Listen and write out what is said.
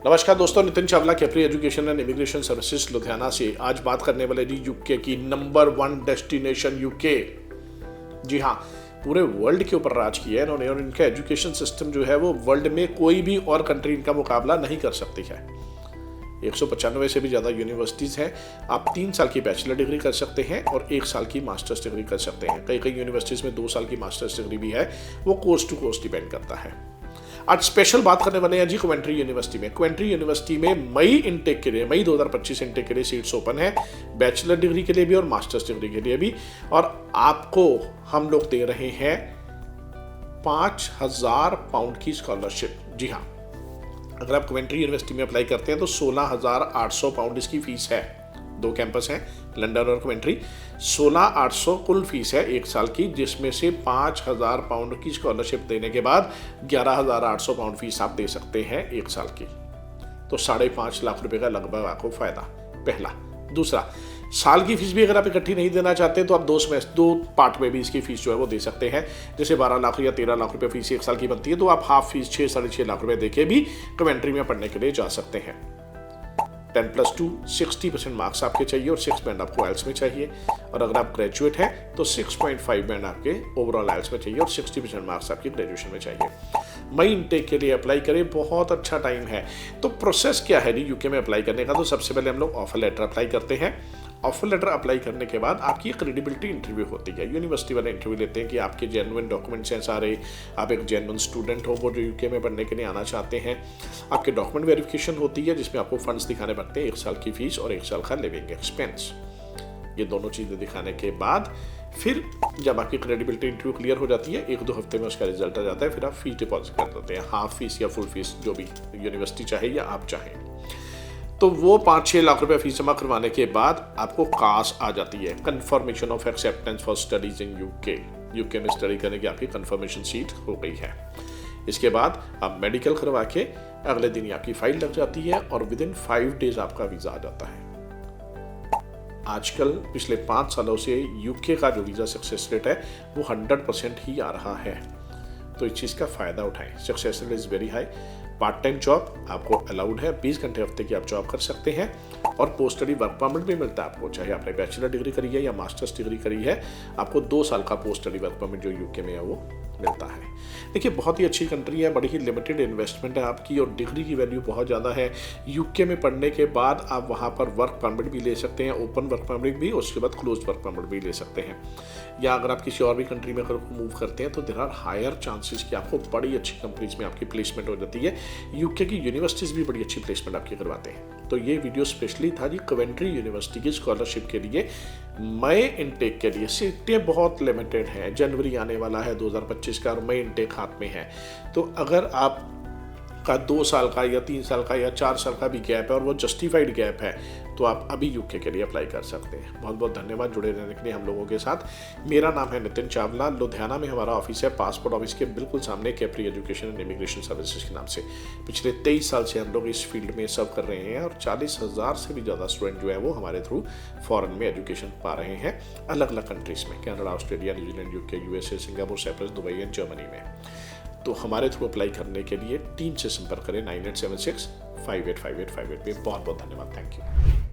नमस्कार दोस्तों, Nitin Chawla Capri education and immigration services Ludhiana से आज बात करने वाले जी यूके की नंबर 1 डेस्टिनेशन यूके। जी हाँ, पूरे वर्ल्ड के ऊपर राज किया है इन्होंने और इनका एजुकेशन सिस्टम जो है वो वर्ल्ड में कोई भी और कंट्री इनका मुकाबला नहीं कर सकती है। 195 से भी ज़्यादा यूनिवर्सिटीज़ हैं। आप 3 साल की बैचलर डिग्री कर सकते हैं और 1 साल की मास्टर्स डिग्री कर सकते हैं। कई यूनिवर्सिटीज़ में 2 साल की मास्टर्स डिग्री भी है, वो कोर्स टू कोर्स डिपेंड करता है। आज स्पेशल बात करने वाले हैं जी कवेंट्री यूनिवर्सिटी में। कवेंट्री यूनिवर्सिटी में मई इनटेक के लिए, मई 2025 इनटेक के लिए सीट्स ओपन है, बैचलर डिग्री के लिए भी और मास्टर्स डिग्री के लिए भी। और आपको हम लोग दे रहे हैं 5,000 पाउंड की स्कॉलरशिप। जी हाँ, अगर आप कवेंट्री यूनिवर्सिटी में अप्लाई करते हैं तो 16,800 पाउंड इसकी फीस है। 2 कैंपस हैं, लंदन और कवेंट्री। 16,800 कुल फीस है 1 साल की, जिसमें से 5,000 पाउंड की स्कॉलरशिप देने के बाद 11,800 पाउंड फीस आप दे सकते हैं 1 साल की। तो 5.5 लाख रुपए का लगभग आपको फायदा, पहला। दूसरा, साल की फीस भी अगर आप इकट्ठी नहीं देना चाहते तो आप 2 पार्ट में भी इसकी फीस जो है वो दे सकते हैं। जैसे 12 लाख या 13 लाख रुपए फीस 1 साल की बनती है, तो आप हाफ फीस 6-6.5 लाख रुपए देके भी कवेंट्री में पढ़ने के लिए जा सकते हैं। 10+2 60% मार्क्स आपके चाहिए और 6 बैंड आपको आइल्स में चाहिए। और अगर आप ग्रेजुएट हैं तो 6.5 बैंड आपके ओवरऑल आइल्स में चाहिए और 60% मार्क्स आपके ग्रेजुएशन में चाहिए। मई इनटेक के लिए अप्लाई करें, बहुत अच्छा टाइम है। तो प्रोसेस क्या है जी यूके में अप्लाई करने का? तो सबसे पहले हम लोग ऑफर लेटर अप्लाई करते हैं। ऑफर लेटर अप्लाई करने के बाद आपकी क्रेडिबिलिटी इंटरव्यू होती है। यूनिवर्सिटी वाले इंटरव्यू लेते हैं कि आपके जेन्युइन डॉक्यूमेंट्स हैं सारे, आप एक जेन्युइन स्टूडेंट हो वो जो यूके में पढ़ने के लिए आना चाहते हैं। आपके डॉक्यूमेंट वेरिफिकेशन होती है जिसमें आपको फंड्स दिखाने पड़ते हैं, 1 साल की फीस और 1 साल का लिविंग एक्सपेंस। ये दोनों चीज़ें दिखाने के बाद फिर जब आपकी क्रेडिबिलिटी इंटरव्यू क्लियर हो जाती है, 1-2 हफ्ते में उसका रिजल्ट आ जाता है, फिर आप फीस डिपॉजिट कर देते हैं, हाफ फीस या फुल फीस, जो भी यूनिवर्सिटी चाहे या आप चाहें। तो वो 5-6 लाख रुपए फीस जमा करवाने के बाद आपको कास आ जाती है, confirmation of acceptance for studies in UK. UK में स्टडी करने की आपकी कंफर्मेशन सीट हो गई है। इसके बाद आप मेडिकल करवा के अगले दिन ही आपकी फाइल लग जाती है और विदिन 5 डेज आपका वीज़ा आ जाता है। आजकल पिछले 5 सालों से यूके का जो वीज़ा सक्सेस रेट है वो 100% ही आ रहा है। तो इस चीज़ का फ़ायदा उठाएं। Success rate is very high. Part time job आपको अलाउड है, 20 घंटे हफ्ते की आप जॉब कर सकते हैं और पोस्ट स्टडी वर्क परमिट भी मिलता है आपको, चाहे आपने बैचलर डिग्री करी है या मास्टर्स डिग्री करी है, आपको 2 साल का पोस्ट स्टडी वर्क परमिट जो यूके में है वो मिलता है। देखिए, बहुत ही अच्छी कंट्री है, बड़ी ही लिमिटेड इन्वेस्टमेंट है आपकी और डिग्री की वैल्यू बहुत ज़्यादा है। यूके में पढ़ने के बाद आप वहाँ पर वर्क परमिट भी ले सकते हैं, ओपन वर्क परमिट भी, उसके बाद क्लोज वर्क परमिट भी ले सकते हैं। या अगर आप किसी और भी कंट्री में अगर मूव करते हैं तो देयर आर हायर चांसेस कि आपको बड़ी अच्छी कंपनीज में आपकी प्लेसमेंट हो जाती है। यूके की यूनिवर्सिटीज़ भी बड़ी अच्छी प्लेसमेंट आपकी करवाते हैं। तो ये वीडियो स्पेशली था जी कवेंट्री यूनिवर्सिटी की स्कॉलरशिप के लिए। मई इनटेक के लिए सीटें बहुत लिमिटेड हैं, जनवरी आने वाला है 2025 का और मई इनटेक हाथ में है। तो अगर आप का 2 साल का या 3 साल का या 4 साल का भी गैप है और वो जस्टिफाइड गैप है, तो आप अभी यूके के लिए अप्लाई कर सकते हैं। बहुत बहुत धन्यवाद जुड़े रहने के लिए हम लोगों के साथ। मेरा नाम है नितिन चावला, लुधियाना में हमारा ऑफिस है, पासपोर्ट ऑफिस के बिल्कुल सामने, Capri education and immigration services के नाम से। पिछले 23 साल से हम लोग इस फील्ड में सर्व कर रहे हैं और 40,000 से भी ज़्यादा स्टूडेंट जो है वो हमारे थ्रू फॉरेन में एजुकेशन पा रहे हैं, अलग अलग कंट्रीज़ में, Canada, Australia, New Zealand, UK, USA, Singapore, Cyprus, Dubai and Germany में। तो हमारे थ्रू अप्लाई करने के लिए टीम से संपर्क करें 9876 585858 पे। बहुत बहुत धन्यवाद, थैंक यू।